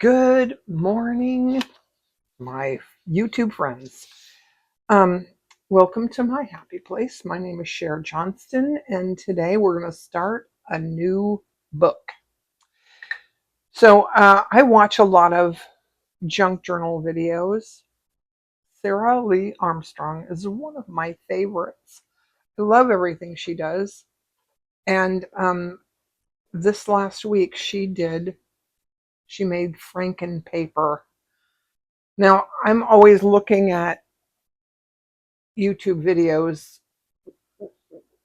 Good morning, my YouTube friends. Um, Welcome to my happy place. My name is Cher Johnston, and today we're going to start a new book. I watch a lot of junk journal videos. Sarah Lee Armstrong is one of my favorites. I love everything she does. And this last week she made Frankenpaper. Now, I'm always looking at YouTube videos,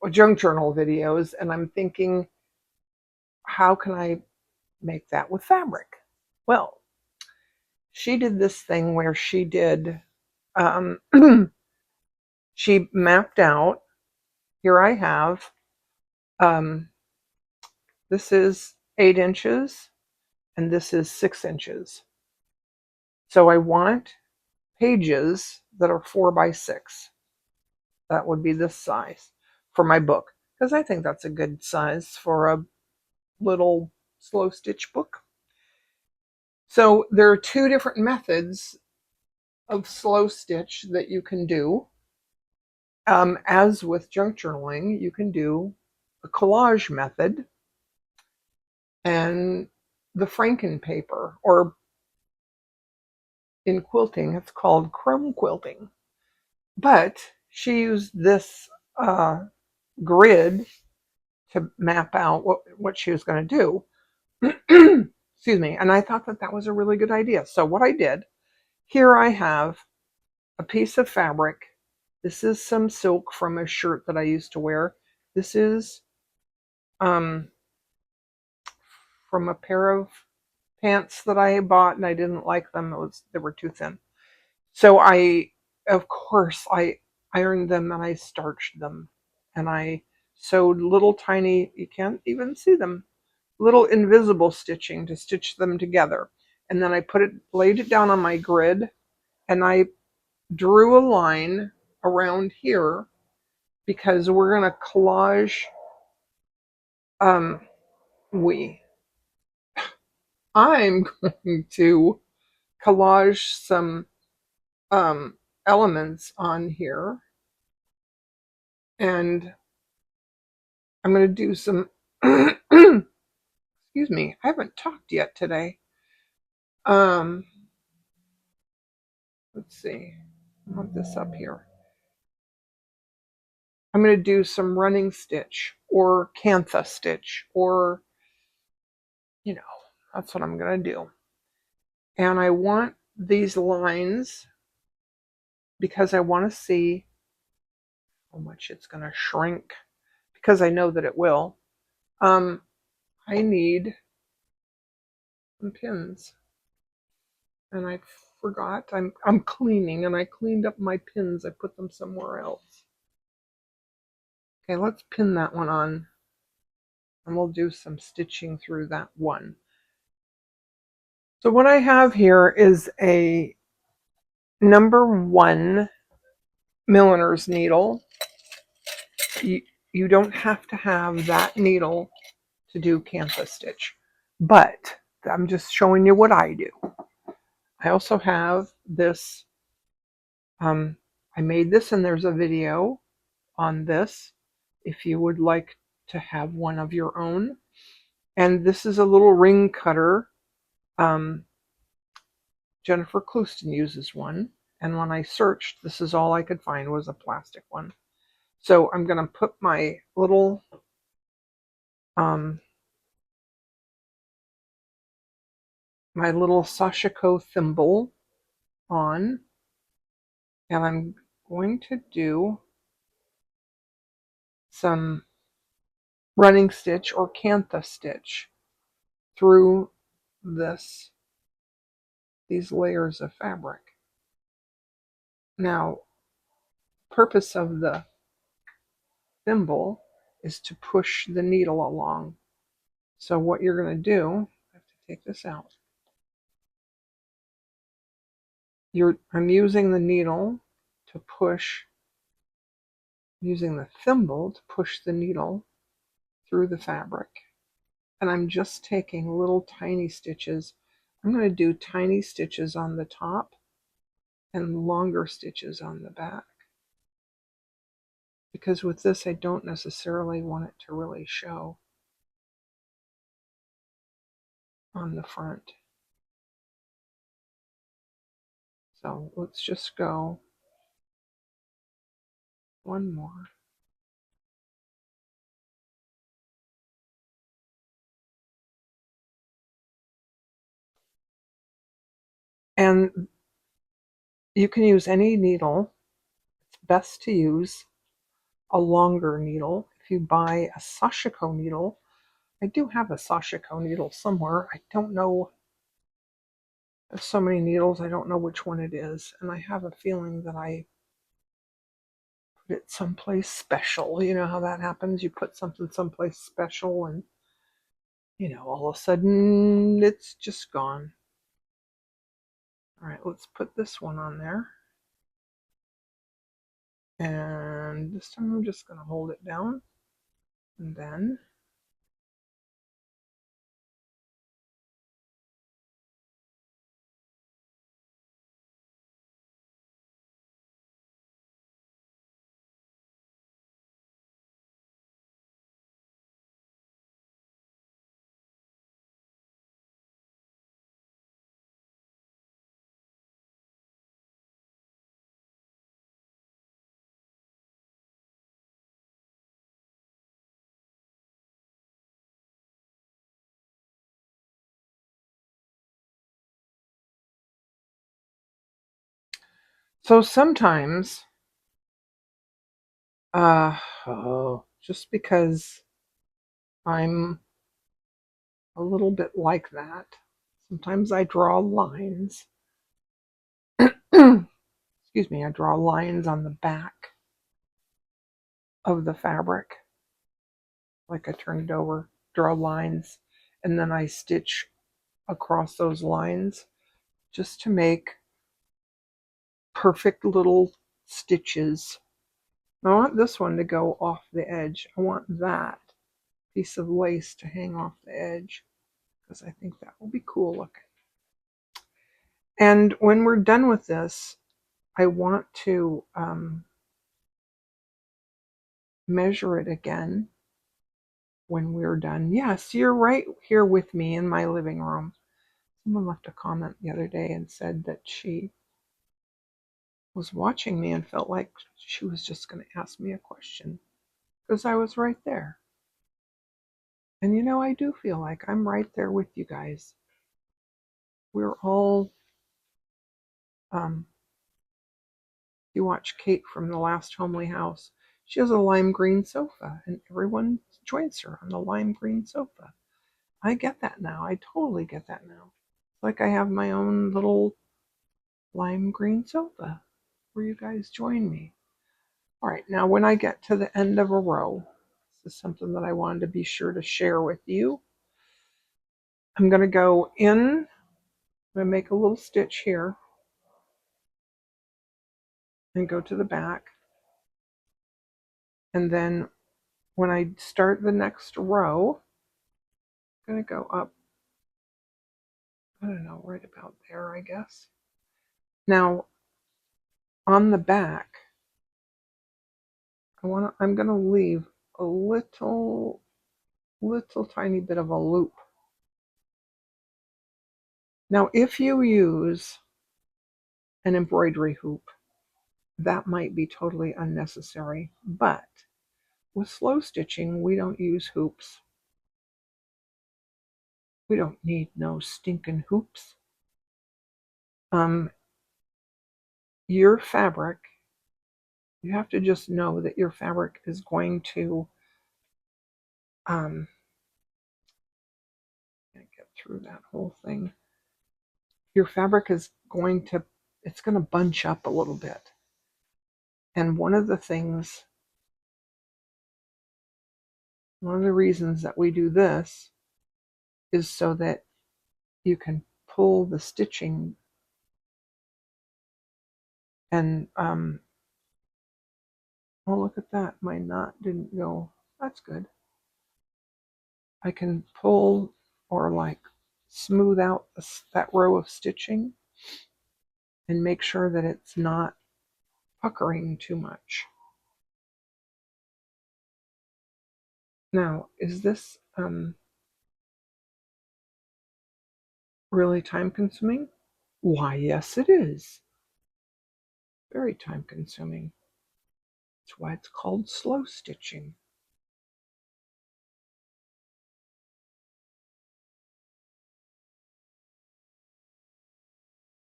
junk journal videos, and I'm thinking, how can I make that with fabric? Well, she did this thing where um, she mapped out, here I have, um, this is 8 inches and this is 6 inches. So I want pages that are 4 by 6. That would be this size for my book, because I think that's a good size for a little slow stitch book. So there are two different methods of slow stitch that you can do. As with junk journaling, you can do the collage method and the Frankenpaper, or in quilting, it's called crumb quilting. But she used this grid to map out what she was going to do. Excuse me. And I thought that was a really good idea. So what I did, here I have a piece of fabric. This is some silk from a shirt that I used to wear. This is from a pair of pants that I bought and I didn't like them. They were too thin. So of course, I ironed them and I starched them. And I sewed little tiny, you can't even see them, little invisible stitching to stitch them together. And then I laid it down on my grid, and I drew a line around here because we're going to collage. Um, I'm going to collage some um, elements on here, and I'm going to do some. Excuse me, I haven't talked yet today. Um, let's see. I want this up here. I'm going to do some running stitch or Kantha stitch, or, that's what I'm going to do. And I want these lines because I want to see how much it's going to shrink, because I know that it will. I need some pins, and I forgot. I'm cleaning, and I cleaned up my pins. I put them somewhere else. Okay, let's pin that one on, and we'll do some stitching through that one. So what I have here is a number 1 milliner's needle. You don't have to have that needle to do Kantha stitch, but I'm just showing you what I do. I also have this. I made this, and there's a video on this if you would like to have one of your own. And this is a little ring cutter. Jennifer Clouston uses one, and when I searched, this is all I could find was a plastic one. So I'm going to put my little Sashiko thimble on, and I'm going to do some running stitch or Kantha stitch through these layers of fabric. Now, purpose of the thimble is to push the needle along. So what you're going to do, I have to take this out. I'm using the needle to push, using the thimble to push the needle through the fabric. And I'm just taking little tiny stitches I'm going to do tiny stitches on the top and longer stitches on the back, because with this I don't necessarily want it to really show on the front. So let's just go one more. And you can use any needle. It's best to use a longer needle. If you buy a sashiko needle, I do have a sashiko needle somewhere. I don't know. There's so many needles, I don't know which one it is. And I have a feeling that I put it someplace special. You know how that happens? You put something someplace special and, all of a sudden it's just gone. All right, let's put this one on there. And this time I'm just going to hold it down. And then so sometimes, just because I'm a little bit like that, sometimes I draw lines. Excuse me, I draw lines on the back of the fabric. Like I turn it over, draw lines, and then I stitch across those lines just to make perfect little stitches. I want this one to go off the edge. I want that piece of lace to hang off the edge because I think that will be cool looking. And when we're done with this, I want to measure it again when we're done. Yes, you're right here with me in my living room. Someone left a comment the other day and said that she was watching me and felt like she was just going to ask me a question because I was right there. And I do feel like I'm right there with you guys. We're all, you watch Kate from The Last Homely House. She has a lime green sofa, and everyone joins her on the lime green sofa. I get that now. I totally get that now. It's like I have my own little lime green sofa where you guys join me. All right, now when I get to the end of a row, this is something that I wanted to be sure to share with you. I'm going to go in, I'm going to make a little stitch here and go to the back. And then when I start the next row, I'm going to go up, I don't know, right about there, I guess. Now, on the back, I'm going to leave a little tiny bit of a loop. Now, if you use an embroidery hoop, that might be totally unnecessary, but with slow stitching, we don't use hoops. We don't need no stinking hoops. Your fabric, you have to just know that your fabric is going to, can't get through that whole thing. Your fabric is going to, it's going to bunch up a little bit. And one of the reasons that we do this is so that you can pull the stitching and, oh, look at that. My knot didn't go. That's good. I can pull or like smooth out that row of stitching and make sure that it's not puckering too much. Now, is this really time consuming? Why, yes, it is. Very time consuming. That's why it's called slow stitching.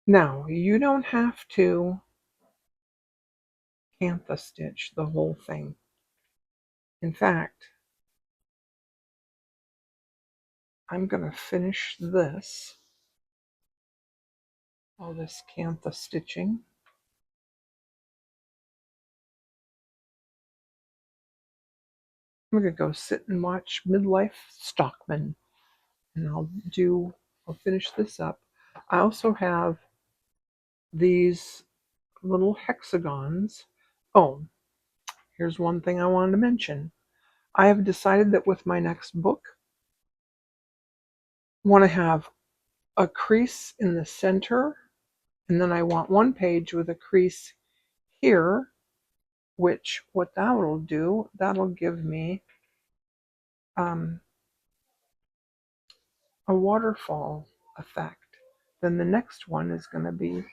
Now, you don't have to Kantha stitch the whole thing. In fact, I'm going to finish this, all this Kantha stitching. I'm going to go sit and watch Midlife Stockman, and I'll finish this up. I also have these little hexagons. Oh, here's one thing I wanted to mention. I have decided that with my next book, I want to have a crease in the center, and then I want one page with a crease here, which what that will do, that'll give me a waterfall effect. Then the next one is going to be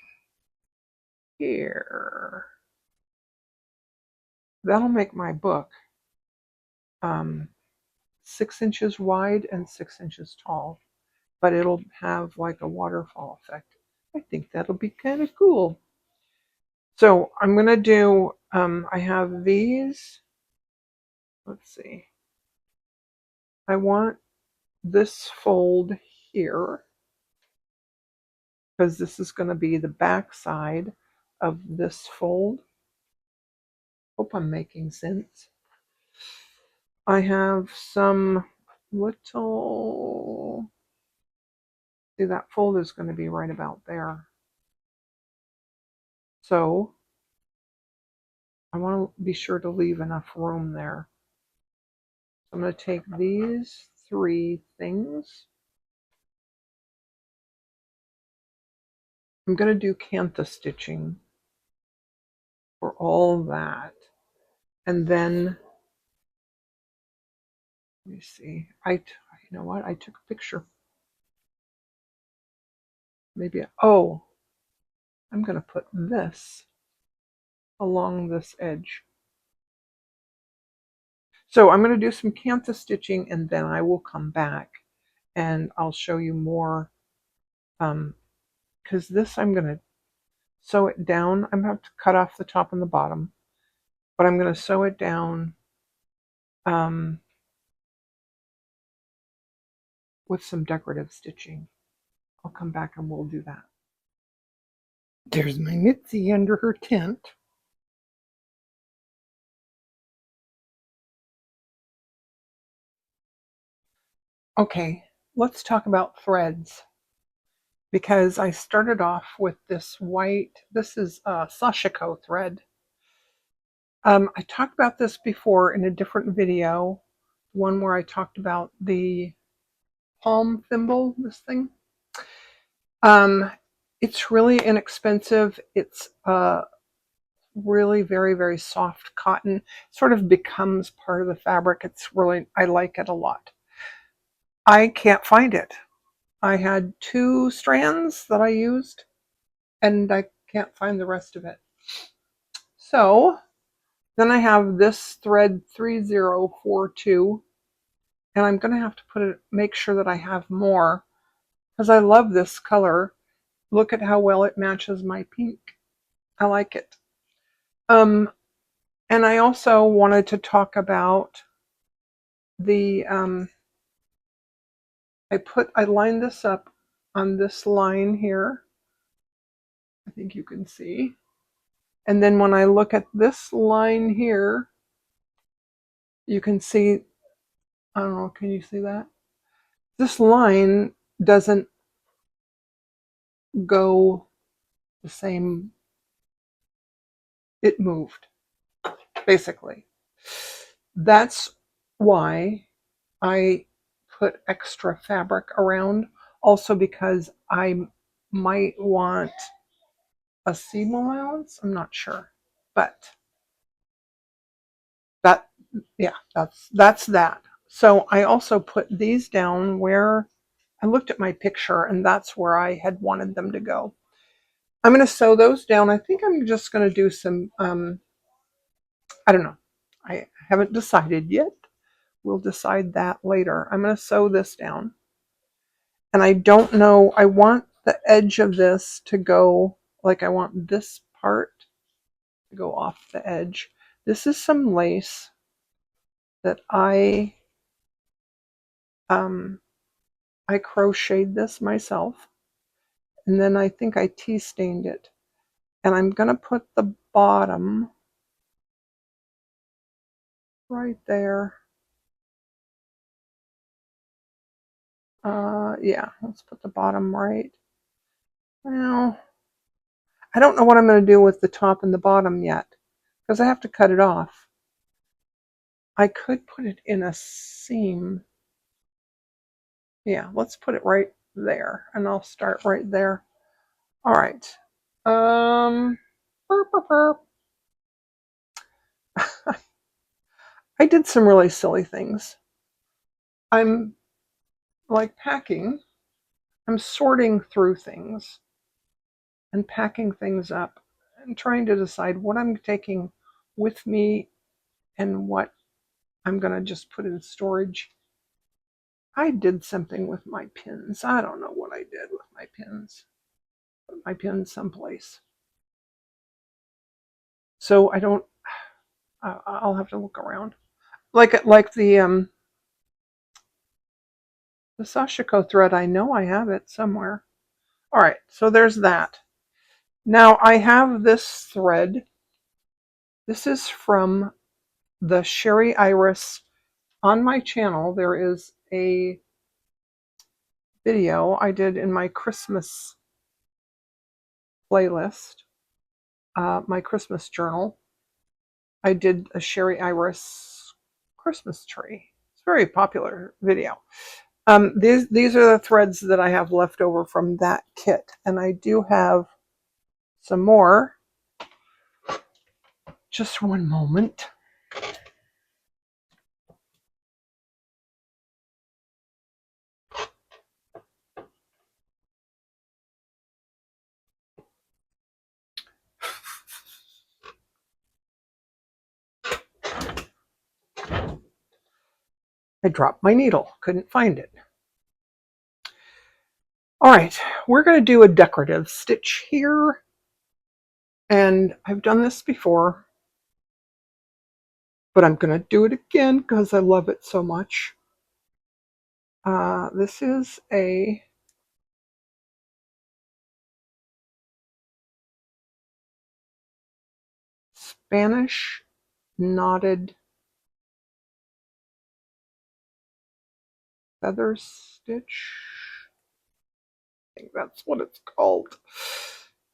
here. That'll make my book 6 inches wide and 6 inches tall, but it'll have like a waterfall effect. I think that'll be kind of cool. So I'm going to do, I have these. Let's see. I want this fold here because this is going to be the back side of this fold. Hope I'm making sense. I have some little, see, that fold is going to be right about there. So I want to be sure to leave enough room there. I'm going to take these 3 things. I'm going to do Kantha stitching for all that. And then, let me see, you know what, I took a picture. Maybe, oh, I'm going to put this along this edge. So I'm going to do some Kantha stitching, and then I will come back and I'll show you more, because this I'm going to sew it down. I'm going to have to cut off the top and the bottom, but I'm going to sew it down with some decorative stitching. I'll come back and we'll do that. There's my Mitzi under her tent. Okay, let's talk about threads, because I started off with this white, this is Sashiko thread. I talked about this before in a different video, one where I talked about the palm thimble, this thing. It's really inexpensive. It's really very, very soft cotton. Sort of becomes part of the fabric. It's really, I like it a lot. I can't find it. I had 2 strands that I used, and I can't find the rest of it. So then I have this thread 3042, and I'm going to have to make sure that I have more, because I love this color. Look at how well it matches my pink. I like it. And I also wanted to talk about the, I lined this up on this line here. I think you can see. And then when I look at this line here, you can see, I don't know, can you see that? This line doesn't go the same, it moved, basically. That's why I put extra fabric around Also because I might want a seam allowance. I'm not sure. But that, yeah, that's that. So I also put these down where I looked at my picture and that's where I had wanted them to go. I'm going to sew those down. I think I'm just going to do some, I don't know. I haven't decided yet. We'll decide that later. I'm going to sew this down. And I don't know, I want the edge of this to go, like I want this part to go off the edge. This is some lace that I crocheted this myself. And then I think I tea stained it. And I'm going to put the bottom right there. Yeah, let's put the bottom right. Well, I don't know what I'm going to do with the top and the bottom yet because I have to cut it off. I could put it in a seam. Yeah, let's put it right there and I'll start right there. All right. Burp, burp, burp. I did some really silly things. I'm like packing. I'm sorting through things and packing things up and trying to decide what I'm taking with me and what I'm going to just put in storage. I did something with my pins. I don't know what I did with my pins. Put my pins someplace. So I don't, I'll have to look around. Like the Sashiko thread, I know I have it somewhere. All right, so there's that. Now I have this thread. This is from the Sherry Iris. On my channel, there is a video I did in my Christmas playlist, my Christmas journal. I did a Sherry Iris Christmas tree. It's a very popular video. These are the threads that I have left over from that kit, and I do have some more. Just one moment. I dropped my needle, couldn't find it. All right, we're going to do a decorative stitch here. And I've done this before, but I'm going to do it again because I love it so much. This is a Spanish knotted feather stitch. I think that's what it's called.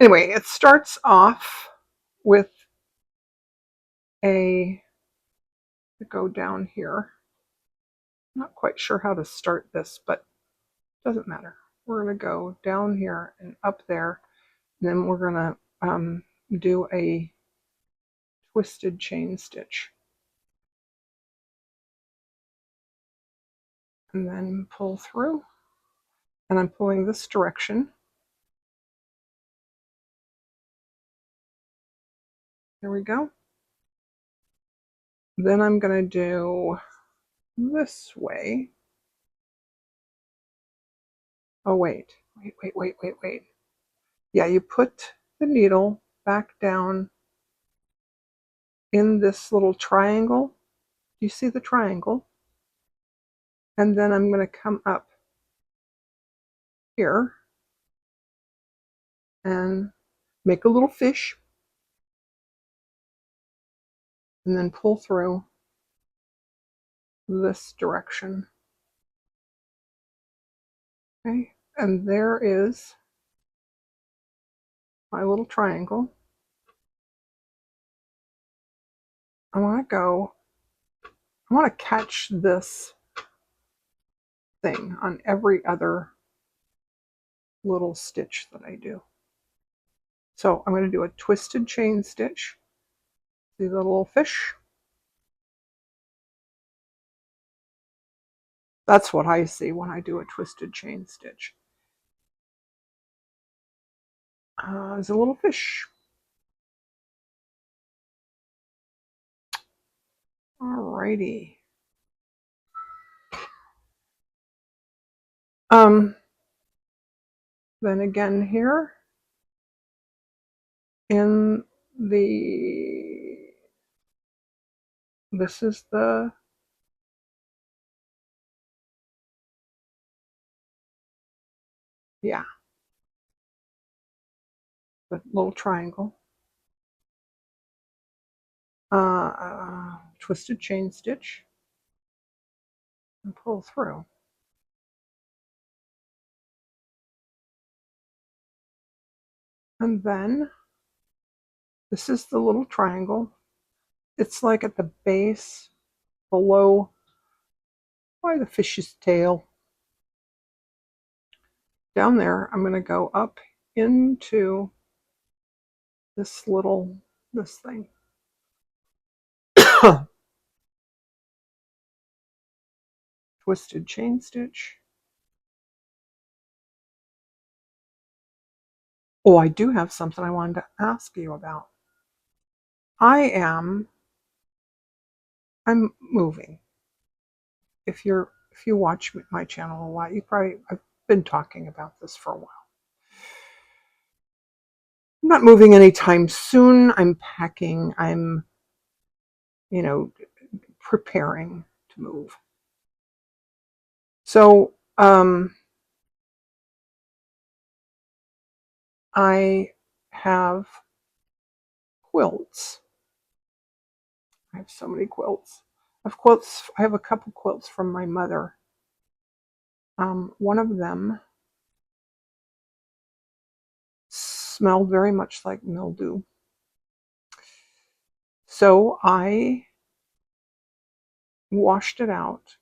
Anyway, it starts off with a, go down here. I'm not quite sure how to start this, but it doesn't matter. We're going to go down here and up there, and then we're going to do a twisted chain stitch. And then pull through. And I'm pulling this direction. There we go. Then I'm going to do this way. Oh, wait. Yeah, you put the needle back down in this little triangle. You see the triangle? And then I'm going to come up here and make a little fish and then pull through this direction. Okay, and there is my little triangle. I want to catch this thing on every other little stitch that I do. So I'm going to do a twisted chain stitch. See the little fish? That's what I see when I do a twisted chain stitch. There's a little fish. Alrighty. Then again here in the, this is the, yeah, the little triangle. Twisted chain stitch and pull through. And then this is the little triangle. It's like at the base below by the fish's tail. Down there, I'm going to go up into this thing. Twisted chain stitch. Oh, I do have something I wanted to ask you about. I'm moving. If you watch my channel a lot, I've been talking about this for a while. I'm not moving anytime soon. I'm packing. I'm, preparing to move. So, I have quilts. I have so many quilts. I have a couple quilts from my mother. One of them smelled very much like mildew. So I washed it out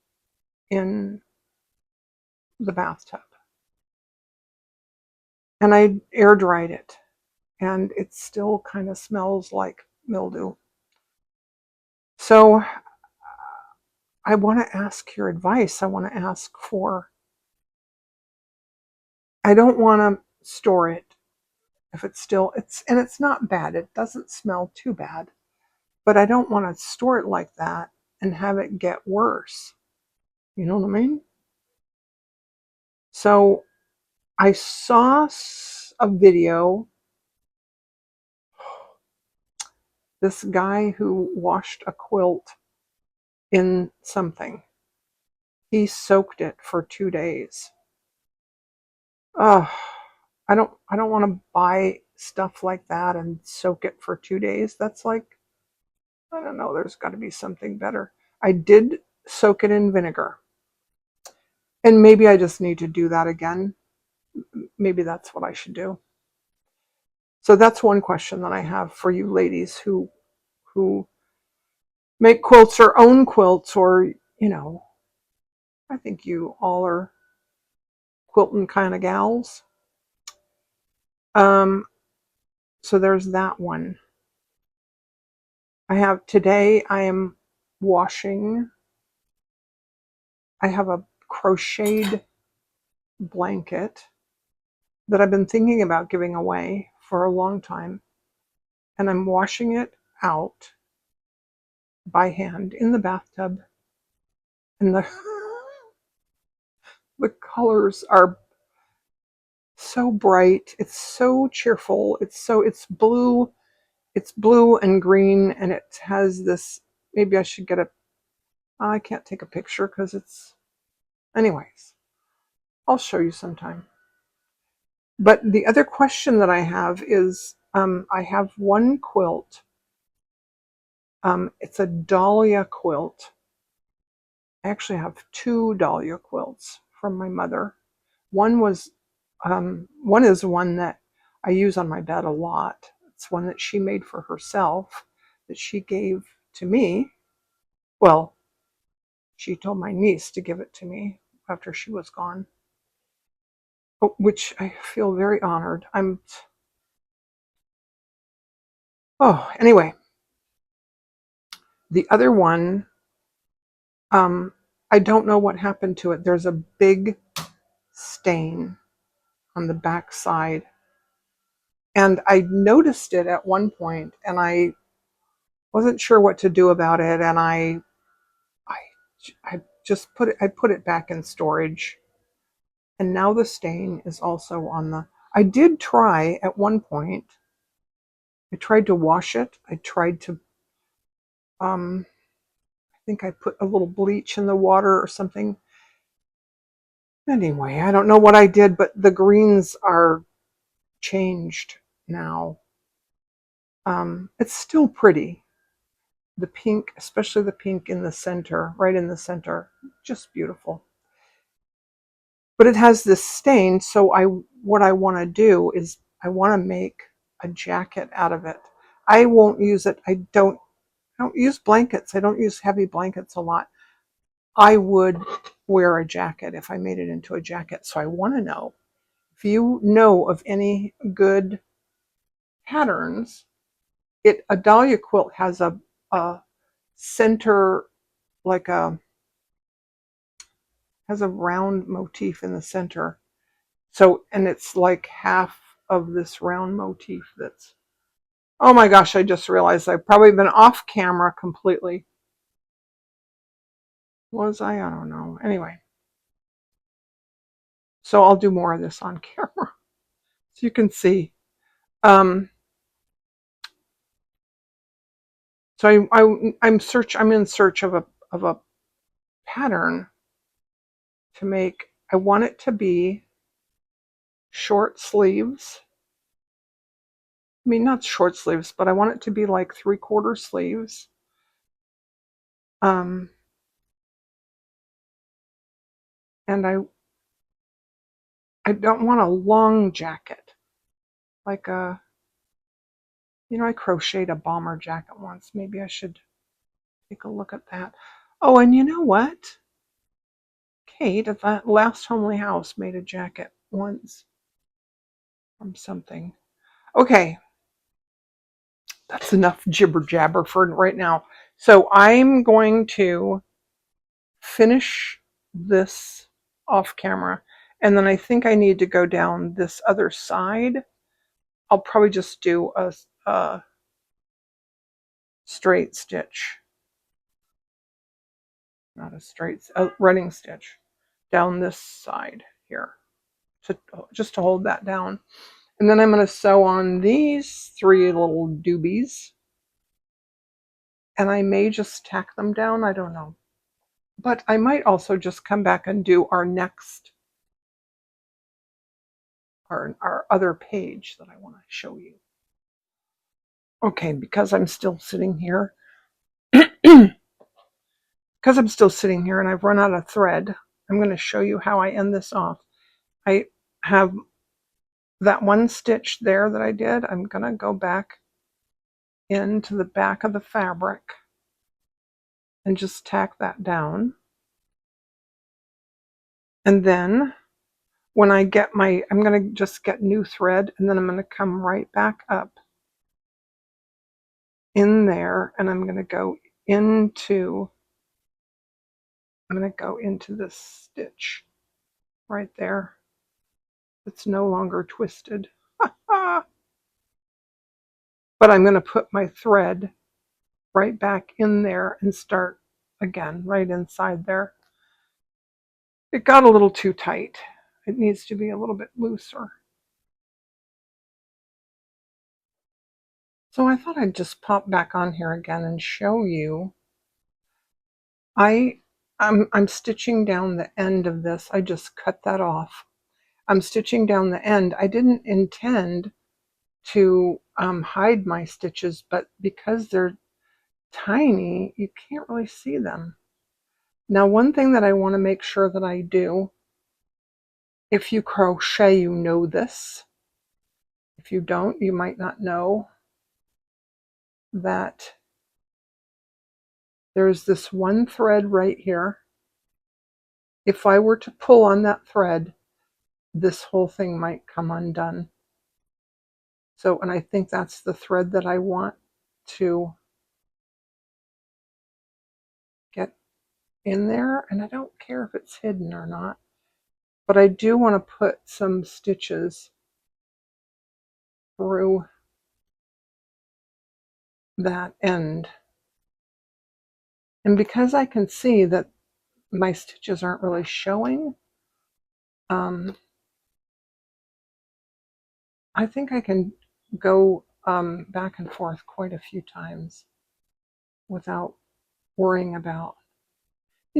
in the bathtub. And I air dried it. And it still kind of smells like mildew. So I want to ask your advice. I want to ask for, I don't want to store it if it's not bad. It doesn't smell too bad, but I don't want to store it like that and have it get worse. You know what I mean? So I saw a video, this guy who washed a quilt in something. He soaked it for 2 days. I don't want to buy stuff like that and soak it for 2 days. That's like, I don't know, there's got to be something better. I did soak it in vinegar. And maybe I just need to do that again. Maybe that's what I should do. So that's one question that I have for you ladies who make quilts or own quilts, or, I think you all are quilting kind of gals. So there's that one. Today I am washing. I have a crocheted blanket that I've been thinking about giving away for a long time. And I'm washing it out by hand in the bathtub. And the colors are so bright. It's so cheerful. It's blue. It's blue and green, and it has this, maybe I should get I can't take a picture because anyways, I'll show you sometime. But the other question that I have is, I have one quilt. It's a dahlia quilt. I actually have 2 dahlia quilts from my mother. One is one that I use on my bed a lot. It's one that she made for herself that she gave to me. Well, she told my niece to give it to me after she was gone. which I feel very honored. Anyway, the other one, I don't know what happened to it. There's a big stain on the back side. And I noticed it at one point, and I wasn't sure what to do about it, and I just put it back in storage. And now the stain is also on the, I did try at one point, I tried to wash it. I tried to, I think I put a little bleach in the water or something. Anyway, I don't know what I did, but the greens are changed now. It's still pretty. The pink, especially the pink in the center, right in the center, just beautiful. But it has this stain, so what I want to do is I want to make a jacket out of it. I won't use it. I don't use blankets. I don't use heavy blankets a lot. I would wear a jacket if I made it into a jacket. So I want to know if you know of any good patterns. A dahlia quilt has a center, like has a round motif in the center. So, and it's like half of this round motif that's, oh my gosh, I just realized I've probably been off camera completely. Was I? I don't know. Anyway. So I'll do more of this on camera so you can see. So I'm in search of a pattern to make. I want it to be short sleeves. I mean, not short sleeves, but I want it to be like 3/4 sleeves. And I don't want a long jacket, like I crocheted a bomber jacket once. Maybe I should take a look at that. Oh, and you know what? Kate at that last homely house made a jacket once from something. Okay, that's enough jibber jabber for right now. So I'm going to finish this off camera, and then I think I need to go down this other side. I'll probably just do a straight stitch, not a running stitch down this side here, just to hold that down. And then I'm going to sew on these 3 little doobies, and I may just tack them down. I don't know. But I might also just come back and do our next, our other page that I want to show you. Okay, because I'm still sitting here, and I've run out of thread, I'm going to show you how I end this off. I have that one stitch there that I did. I'm going to go back into the back of the fabric and just tack that down. And then when I get I'm going to just get new thread, and then I'm going to come right back up in there, and I'm going to go into this stitch right there. It's no longer twisted. But I'm going to put my thread right back in there and start again right inside there. It got a little too tight. It needs to be a little bit looser. So I thought I'd just pop back on here again and show you. I'm stitching down the end of this. I just cut that off. I'm stitching down the end. I didn't intend to hide my stitches, but because they're tiny, you can't really see them. Now, one thing that I want to make sure that I do, if you crochet, you know this. If you don't, you might not know that there's this one thread right here. If I were to pull on that thread, this whole thing might come undone. So, and I think that's the thread that I want to get in there, and I don't care if it's hidden or not, but I do want to put some stitches through that end. And because I can see that my stitches aren't really showing, I think I can go back and forth quite a few times without worrying about,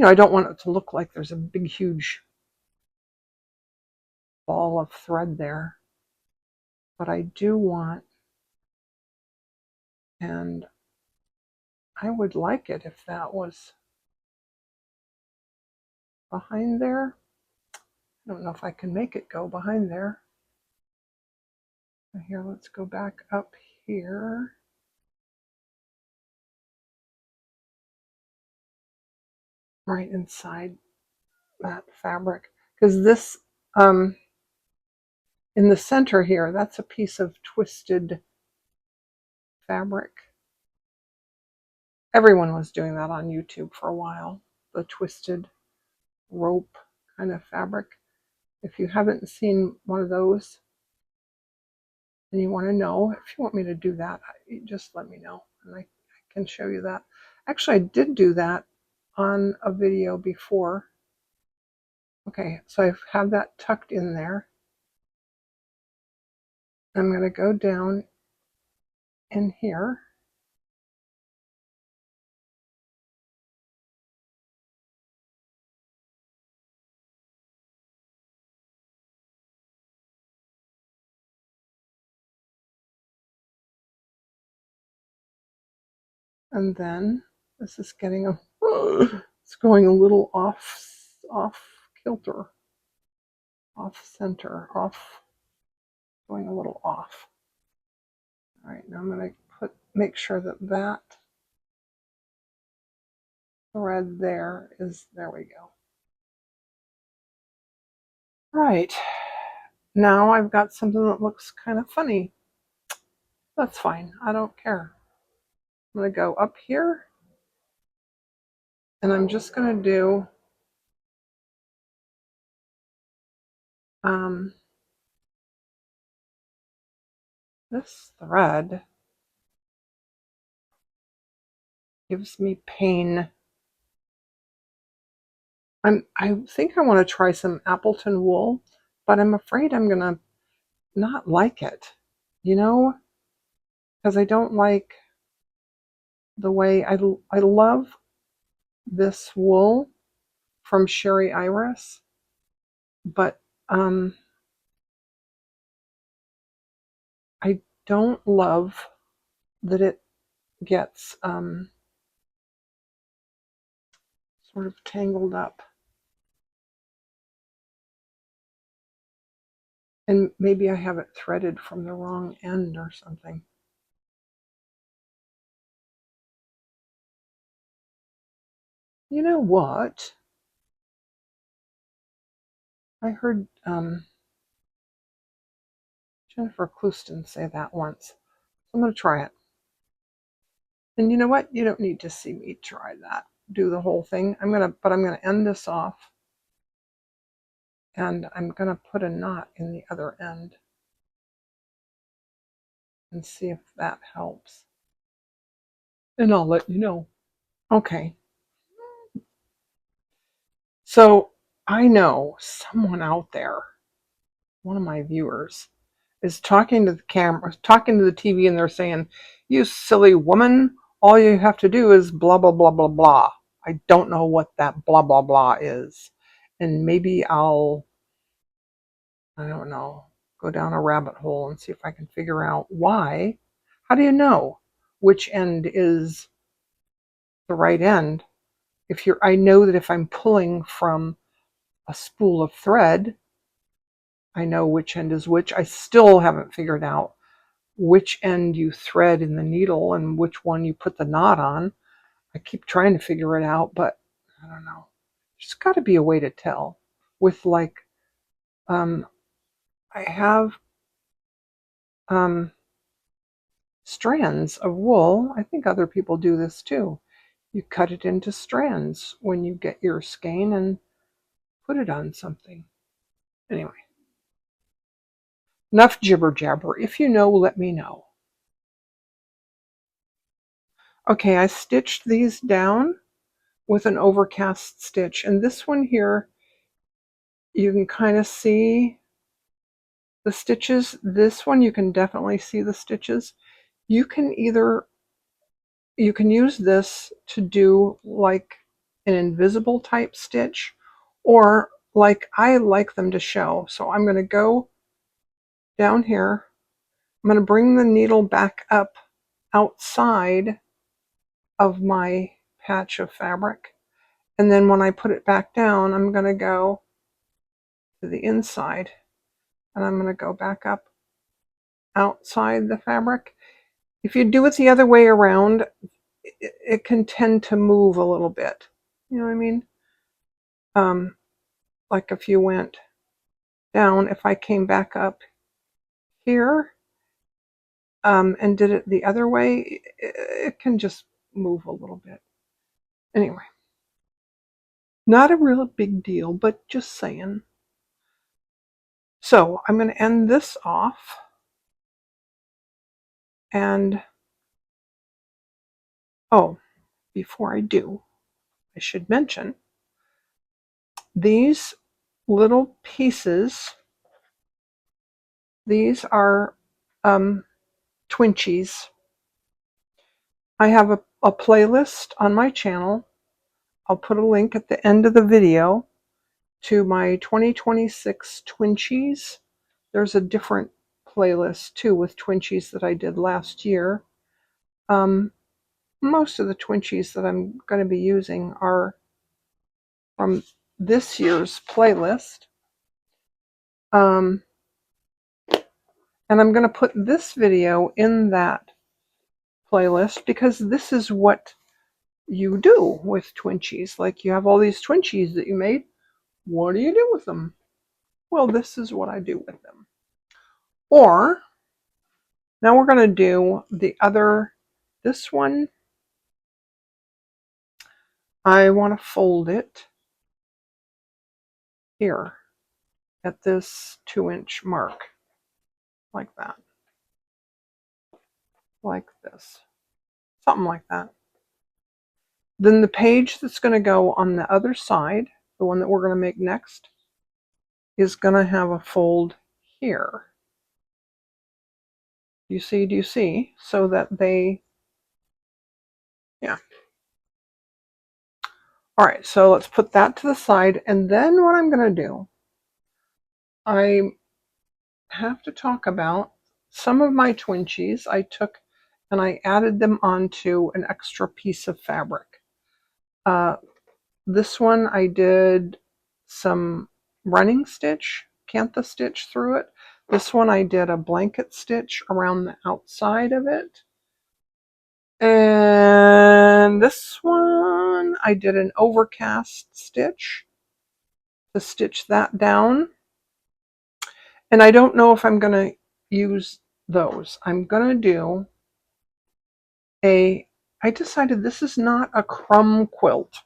I don't want it to look like there's a big, huge ball of thread there. But I do want, and I would like it if that was behind there. I don't know if I can make it go behind there. Here, let's go back up here. Right inside that fabric. Because this, in the center here, that's a piece of twisted fabric. Everyone was doing that on YouTube for a while. The twisted rope kind of fabric. If you haven't seen one of those and you want to know, if you want me to do that, just let me know and I can show you that. Actually, I did do that on a video before. Okay, so I have that tucked in there. I'm going to go down in here. And then this is getting a, it's going a little off kilter, off center, going a little off. All right, now I'm going to make sure that that thread there we go. Right, now I've got something that looks kind of funny. That's fine, I don't care. I'm going to go up here and I'm just going to do this thread gives me pain. I think I want to try some Appleton wool, but I'm afraid I'm going to not like it, because I don't like the way I love this wool from Sherry Iris, but I don't love that it gets sort of tangled up. And maybe I have it threaded from the wrong end or something. You know what? I heard Jennifer Clouston say that once. I'm going to try it. And you know what? You don't need to see me try that. Do the whole thing. But I'm gonna end this off. And I'm going to put a knot in the other end and see if that helps. And I'll let you know. Okay. So I know someone out there, one of my viewers, is talking to the camera, talking to the TV, and they're saying, "You silly woman, all you have to do is blah, blah, blah, blah, blah." I don't know what that blah, blah, blah is. And maybe I don't know, go down a rabbit hole and see if I can figure out why. How do you know which end is the right end? I know that if I'm pulling from a spool of thread, I know which end is which. I still haven't figured out which end you thread in the needle and which one you put the knot on. I keep trying to figure it out, but I don't know. There's got to be a way to tell with like I have strands of wool. I think other people do this too. You cut it into strands when you get your skein and put it on something. Anyway, enough jibber jabber. If you know, let me know. Okay, I stitched these down with an overcast stitch, and this one here, you can kind of see the stitches. This one you can definitely see the stitches. You can use this to do like an invisible type stitch, or like I like them to show. So I'm going to go down here. I'm going to bring the needle back up outside of my patch of fabric. And then when I put it back down, I'm going to go to the inside, and I'm going to go back up outside the fabric. If you do it the other way around, it can tend to move a little bit. You know what I mean? Like if you went down, if I came back up here and did it the other way, it can just move a little bit. Anyway, not a real big deal, but just saying. So I'm going to end this off, and oh, before I do, I should mention these little pieces. These are Twinchies. I have a playlist on my channel. I'll put a link at the end of the video to my 2026 Twinchies. There's a different playlist too with Twinchies that I did last year. Most of the Twinchies that I'm going to be using are from this year's playlist. And I'm going to put this video in that playlist because this is what you do with Twinchies. Like, you have all these Twinchies that you made. What do you do with them? Well, this is what I do with them. Or, now we're going to do the other, this one, I want to fold it here at this 2-inch mark, like that. Like this. Something like that. Then the page that's going to go on the other side, the one that we're going to make next, is going to have a fold here. Do you see? So that they, yeah. All right, so let's put that to the side. And then what I'm going to do, I have to talk about some of my Twinchies I took and I added them onto an extra piece of fabric. This one I did some running stitch, Kantha stitch through it. This one I did a blanket stitch around the outside of it. And this one I did an overcast stitch to stitch that down. And I don't know if I'm going to use those. I'm going to do I decided this is not a crumb quilt.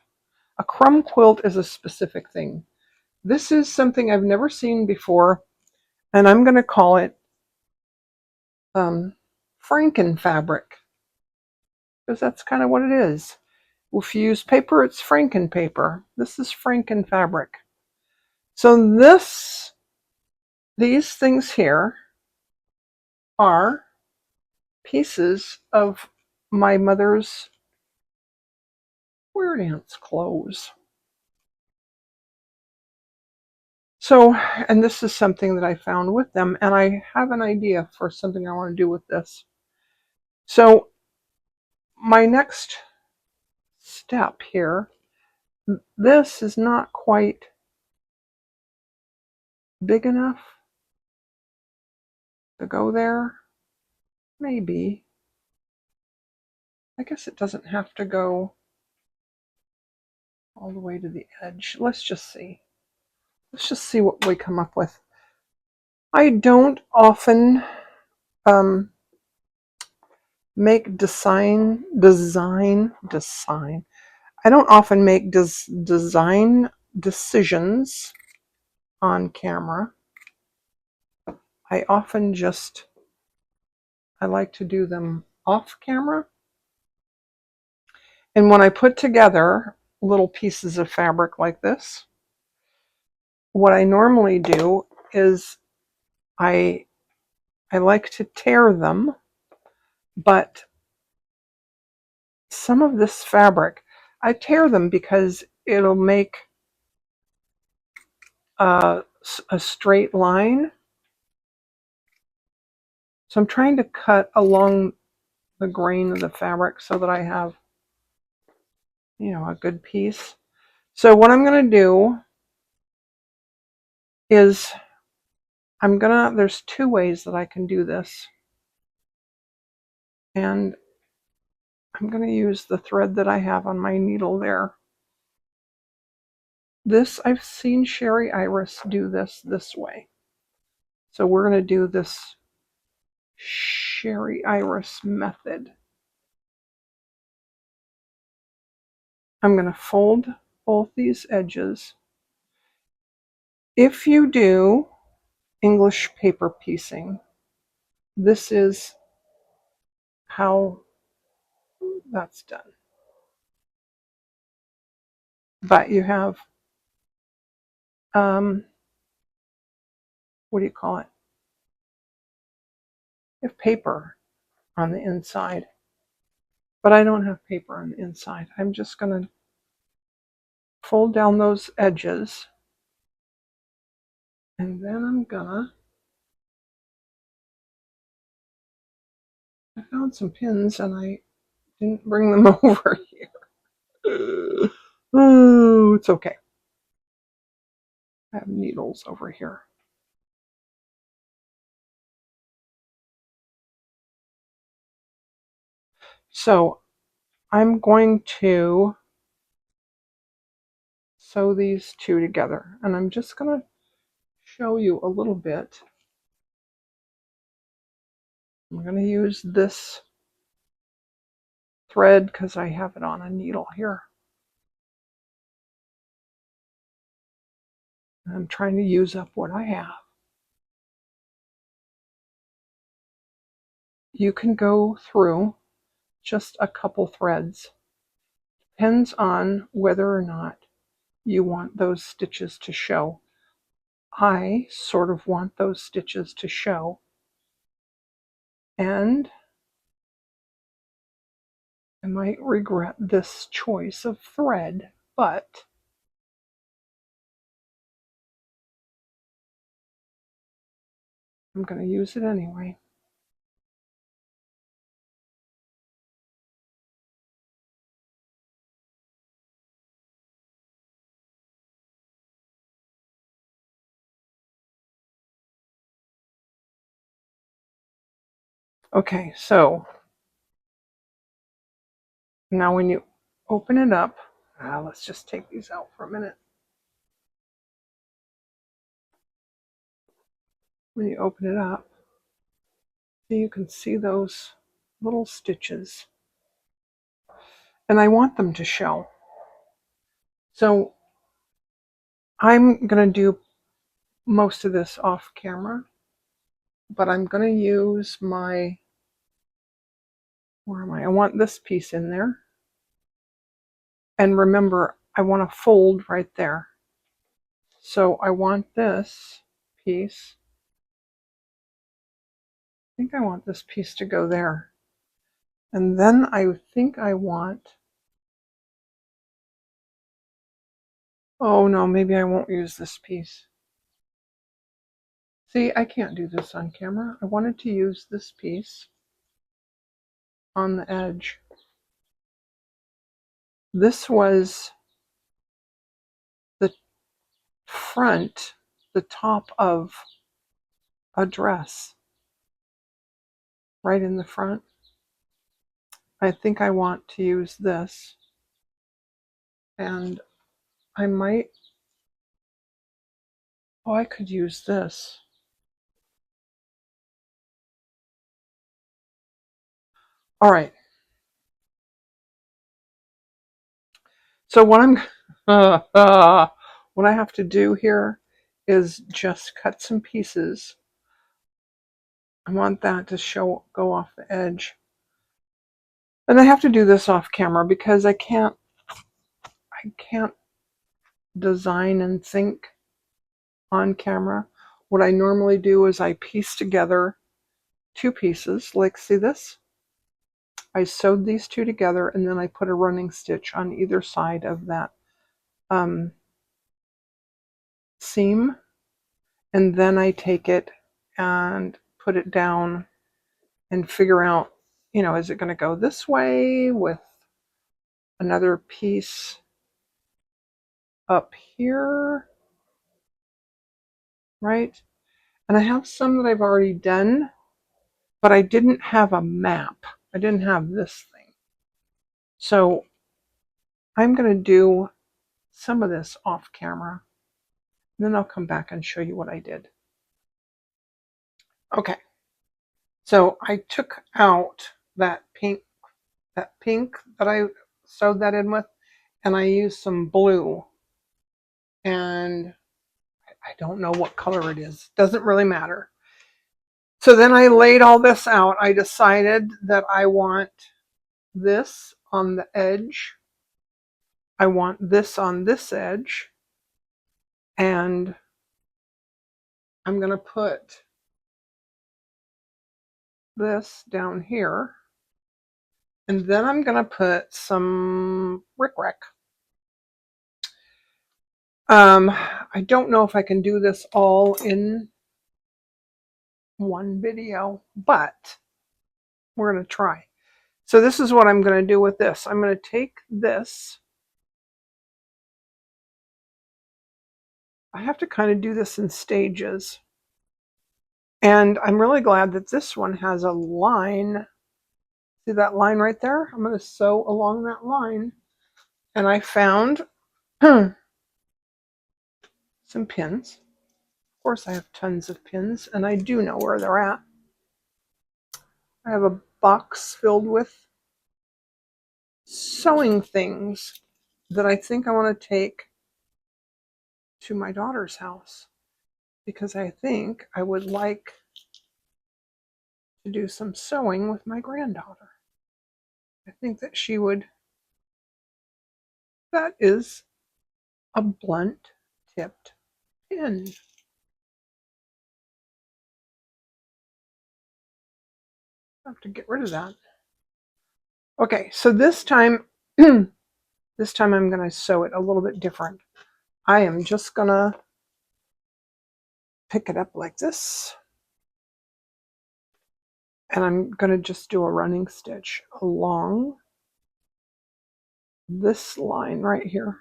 A crumb quilt is a specific thing. This is something I've never seen before, and I'm going to call it Frankenfabric, because that's kind of what it is. If you use paper, it's Frankenpaper. This is Frankenfabric. So these things here are pieces of my mother's square dance clothes. So, and this is something that I found with them, and I have an idea for something I want to do with this. So, my next step here, this is not quite big enough to go there. Maybe. I guess it doesn't have to go all the way to the edge. Let's just see. Let's just see what we come up with. I don't often make design. I don't often make design decisions on camera. I often just, I like to do them off camera. And when I put together little pieces of fabric like this, what I normally do is I like to tear them, but some of this fabric, I tear them because it'll make a straight line. So I'm trying to cut along the grain of the fabric so that I have, you know, a good piece. So what I'm going to do is there's two ways that I can do this. And I'm going to use the thread that I have on my needle there. This, I've seen Sherry Iris do this way. So we're going to do this Sherry Iris method. I'm going to fold both these edges. If you do English paper piecing, this is how that's done. But you have, what do you call it? You have paper on the inside. But I don't have paper on the inside. I'm just going to fold down those edges. And then I'm gonna, I found some pins and I didn't bring them over here. Oh, it's okay. I have needles over here. So I'm going to sew these two together, and I'm just going to show you a little bit. I'm going to use this thread because I have it on a needle here. I'm trying to use up what I have. You can go through just a couple threads. Depends on whether or not you want those stitches to show. I sort of want those stitches to show. And I might regret this choice of thread, but I'm going to use it anyway. Okay, so now when you open it up, let's just take these out for a minute. When you open it up, you can see those little stitches. And I want them to show. So I'm going to do most of this off camera, but I'm going to use my, where am I? I want this piece in there. And remember, I want to fold right there. So I want this piece. I think I want this piece to go there. And then I think I want, oh no, maybe I won't use this piece. See, I can't do this on camera. I wanted to use this piece on the edge. This was the front, the top of a dress, right in the front. I think I want to use this, and I might, oh, I could use this. All right. So what what I have to do here is just cut some pieces. I want that to go off the edge. And I have to do this off camera because I can't design and think on camera. What I normally do is I piece together two pieces. Like, see this? I sewed these two together and then I put a running stitch on either side of that seam. And then I take it and put it down and figure out, is it going to go this way with another piece up here, right? And I have some that I've already done, but I didn't have a map. I didn't have this thing. So I'm going to do some of this off camera. And then I'll come back and show you what I did. Okay. So I took out that pink that I sewed that in with, and I used some blue. And I don't know what color it is. Doesn't really matter. So then I laid all this out. I decided that I want this on the edge. I want this on this edge. And I'm going to put this down here. And then I'm going to put some rickrack. I don't know if I can do this all in one video, but we're going to try. So this is what I'm going to do with this. I'm going to take this. I have to kind of do this in stages. And I'm really glad that this one has a line. See that line right there? I'm going to sew along that line. And I found some pins. Of course, I have tons of pins, and I do know where they're at. I have a box filled with sewing things that I think I want to take to my daughter's house because I think I would like to do some sewing with my granddaughter. I think that she would. That is a blunt tipped pin. I have to get rid of that. Okay, so this time I'm going to sew it a little bit different. I am just going to pick it up like this. And I'm going to just do a running stitch along this line right here.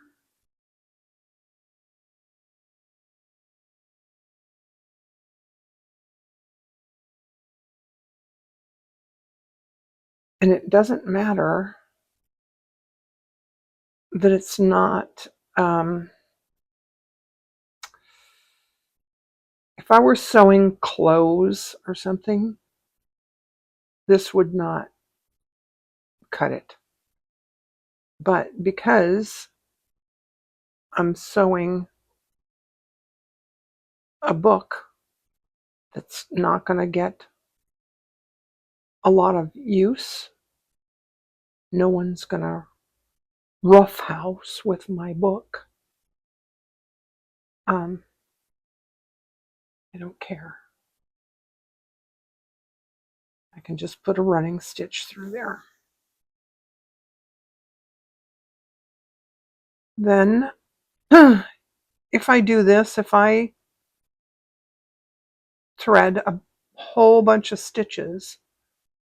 And it doesn't matter that it's not, if I were sewing clothes or something, this would not cut it. But because I'm sewing a book that's not going to get a lot of use, no one's going to roughhouse with my book. I don't care. I can just put a running stitch through there. Then, if I do this, if I thread a whole bunch of stitches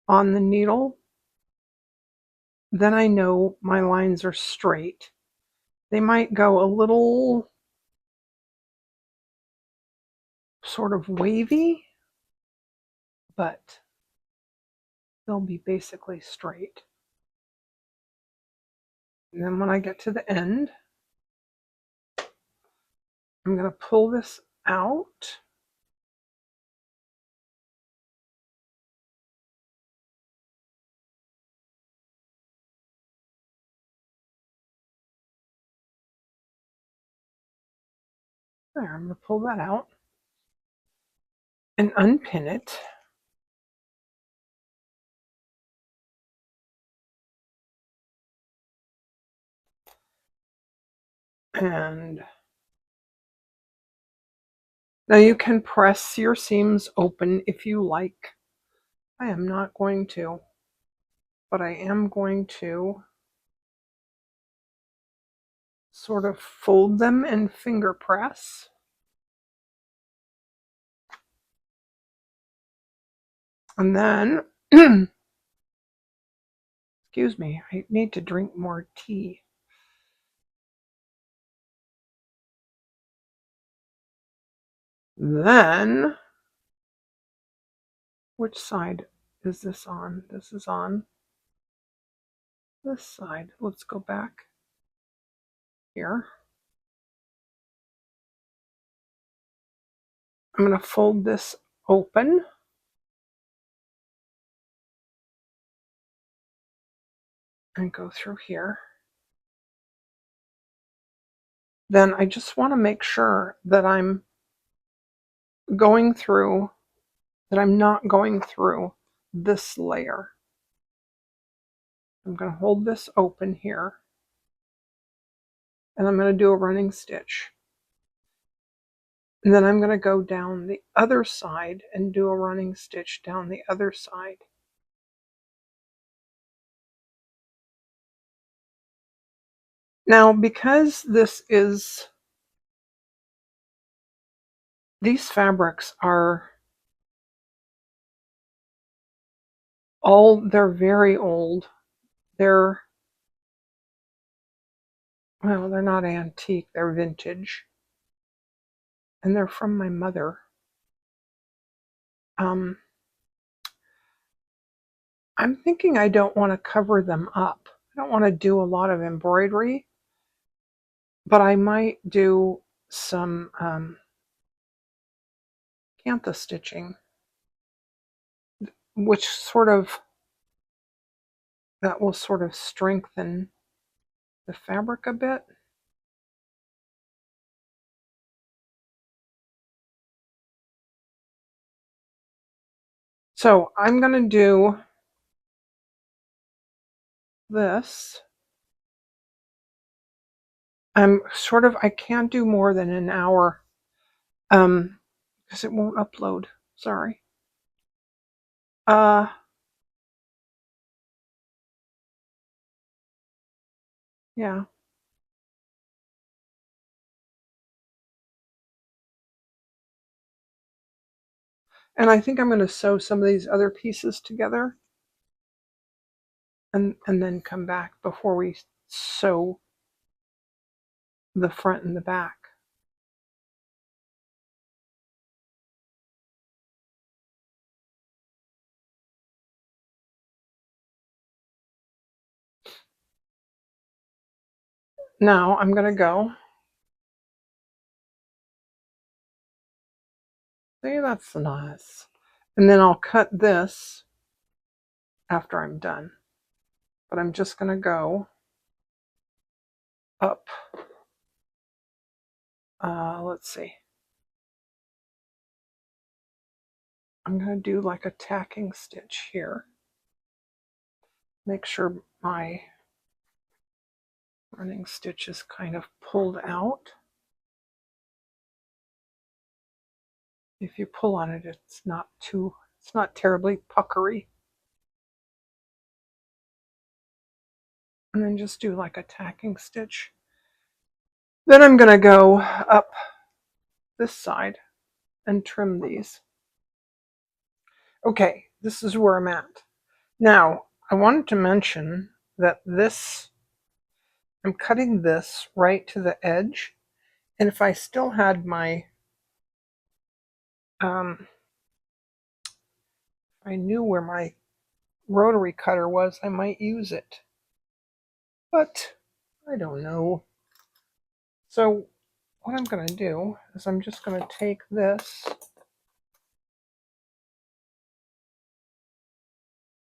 on the needle, then I know my lines are straight. They might go a little sort of wavy, but they'll be basically straight. And then when I get to the end, I'm going to pull this out. There, I'm going to pull that out and unpin it. And now you can press your seams open if you like. I am not going to, but I am going to sort of fold them and finger press. And then, excuse me, I need to drink more tea. Then, which side is this on? This is on this side. Let's go back here. I'm going to fold this open. And go through here. Then I just want to make sure that I'm going through, that I'm not going through this layer. I'm going to hold this open here. And I'm going to do a running stitch. And then I'm going to go down the other side and do a running stitch down the other side. Now, because these fabrics are they're very old. They're not antique, they're vintage. And they're from my mother. I'm thinking I don't want to cover them up. I don't want to do a lot of embroidery, but I might do some Kantha stitching, which that will sort of strengthen the fabric a bit. So I'm going to do this. I can't do more than an hour because it won't upload. Sorry. Yeah. And I think I'm going to sew some of these other pieces together and then come back before we sew the front and the back. Now I'm going to go. See, that's nice. And then I'll cut this after I'm done. But I'm just going to go up. Let's see. I'm going to do like a tacking stitch here. Make sure my running stitch is kind of pulled out. If you pull on it, it's not terribly puckery. And then just do like a tacking stitch. Then I'm going to go up this side and trim these. Okay, this is where I'm at. Now, I wanted to mention that I'm cutting this right to the edge. And if I still had my, I knew where my rotary cutter was, I might use it. But I don't know. So what I'm going to do is I'm just going to take this.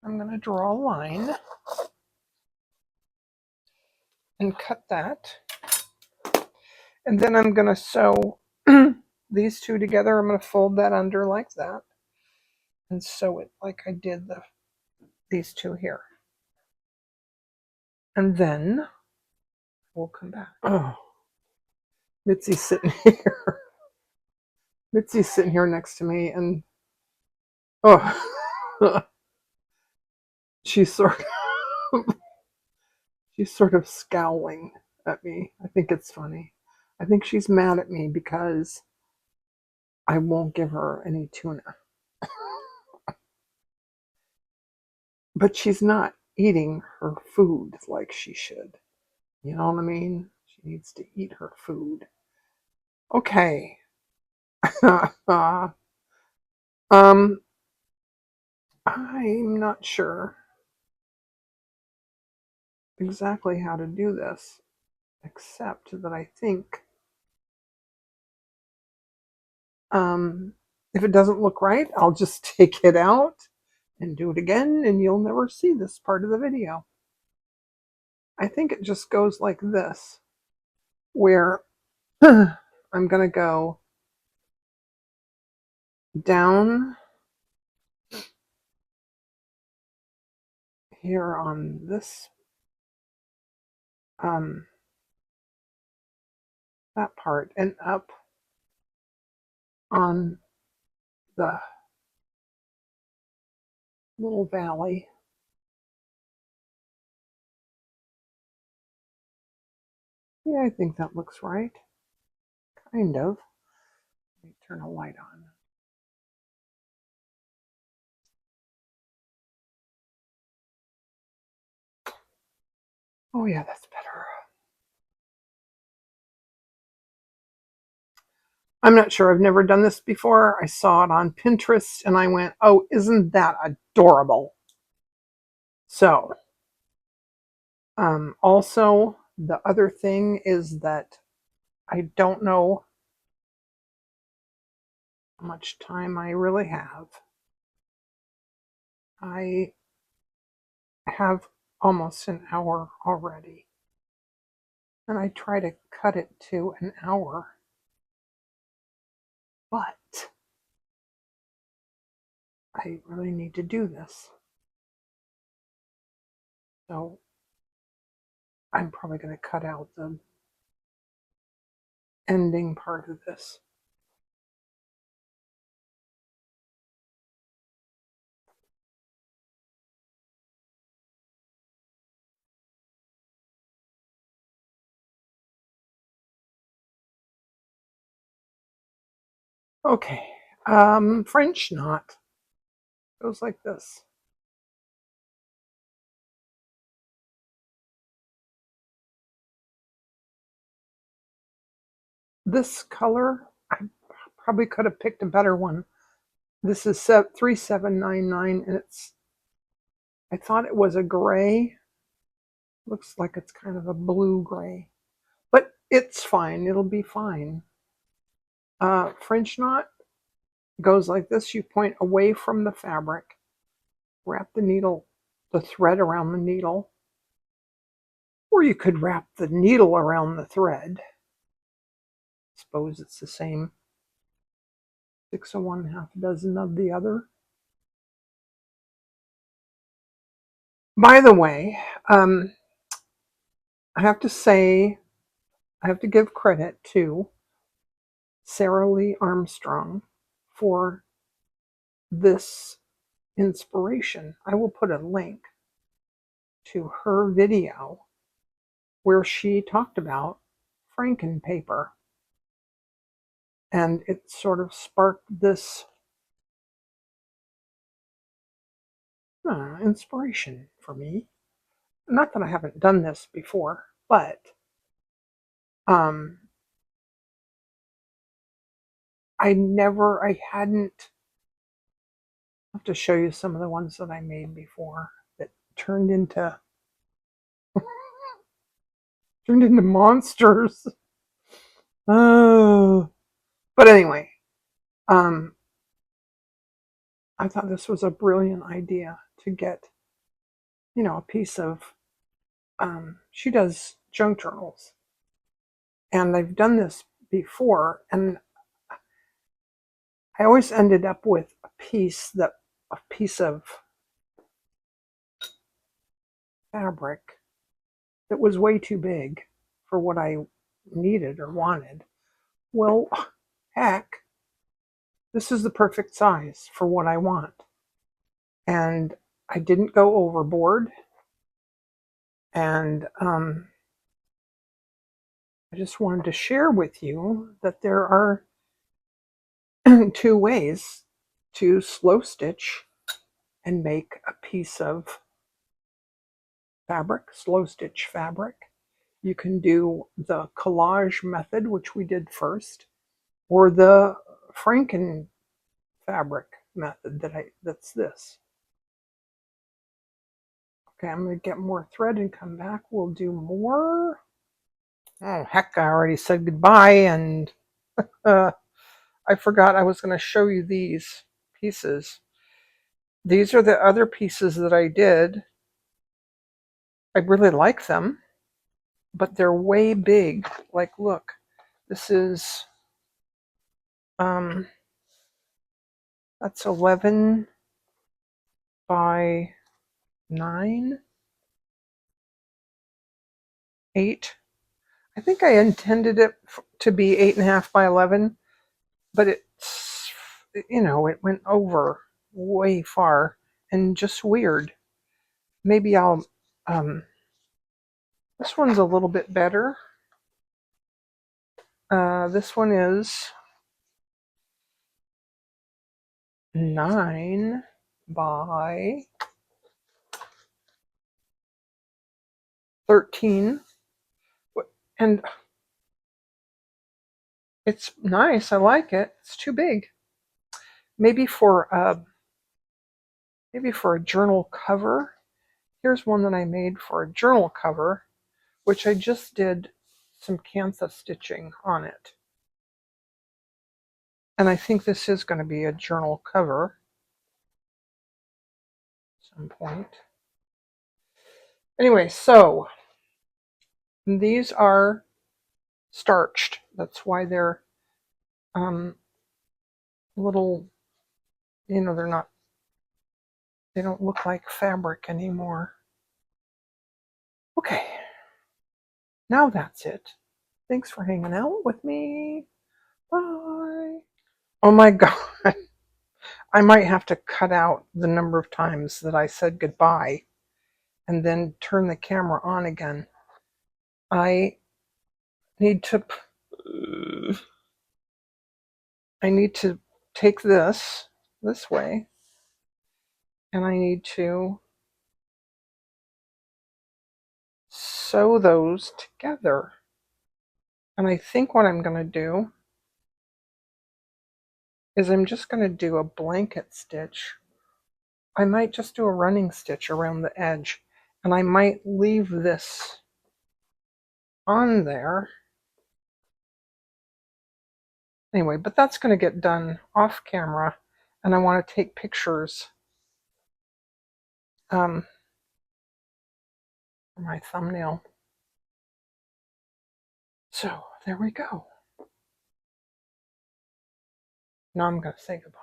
I'm going to draw a line and cut that. And then I'm going to sew these two together, I'm going to fold that under like that and sew it like I did these two here. And then we'll come back. Oh, Mitzi's sitting here. Mitzi's sitting here next to me, and oh, she's sort of scowling at me. I think it's funny. I think she's mad at me because I won't give her any tuna. But she's not eating her food like she should. You know what I mean? She needs to eat her food. Okay. I'm not sure exactly how to do this, except that I think if it doesn't look right, I'll just take it out and do it again, and you'll never see this part of the video. I think it just goes like this, where I'm going to go down here on this that part and up on the little valley. Yeah, I think that looks right. Kind of. Let me turn a light on. Oh yeah, that's better. I'm not sure. I've never done this before. I saw it on Pinterest and I went, oh, isn't that adorable? So, also, the other thing is that I don't know how much time I really have. I have almost an hour already. And I try to cut it to an hour. But I really need to do this. So I'm probably going to cut out the ending part of this. Okay, French knot goes like this. This color, I probably could have picked a better one. This is 3799 and I thought it was a gray. Looks like it's kind of a blue gray, but it's fine. It'll be fine. French knot goes like this. You point away from the fabric, wrap the thread around the needle, or you could wrap the needle around the thread. I suppose it's the same. 6 of one, half a dozen of the other. By the way, I have to say, I have to give credit to Sarah Lee Armstrong for this inspiration. I will put a link to her video where she talked about Frankenpaper. And it sort of sparked this inspiration for me. Not that I haven't done this before, but I hadn't. I have to show you some of the ones that I made before that turned into monsters. Oh, but anyway, I thought this was a brilliant idea to get, a piece of. She does junk journals, and I've done this before, and I always ended up with a piece of fabric that was way too big for what I needed or wanted. Well, heck, this is the perfect size for what I want. And I didn't go overboard. And I just wanted to share with you that there are two ways to slow stitch and make a piece of fabric, slow stitch fabric. You can do the collage method, which we did first, or the Frankenfabric method that's this. Okay, I'm going to get more thread and come back. We'll do more. Oh, heck, I already said goodbye, and I forgot I was going to show you these pieces. These are the other pieces that I did. I really like them, but they're way big. Like, look, this is, that's 11 by 9, 8. I think I intended it to be 8.5 by 11, but it's, you know, it went over way far and just weird. Maybe I'll, this one's a little bit better. This one is 9 by 13, and it's nice. I like it. It's too big. Maybe for a journal cover. Here's one that I made for a journal cover, which I just did some Kantha stitching on it. And I think this is going to be a journal cover at some point. Anyway, so these are starched. That's why they're little, you know, they don't look like fabric anymore. Okay, now that's it. Thanks for hanging out with me. Bye. Oh my God. I might have to cut out the number of times that I said goodbye and then turn the camera on again. I need to take this way, and I need to sew those together. And I think what I'm going to do is I'm just going to do a blanket stitch. I might just do a running stitch around the edge, and I might leave this on there. Anyway, but that's going to get done off camera, and I want to take pictures for my thumbnail. So there we go. Now I'm going to say goodbye.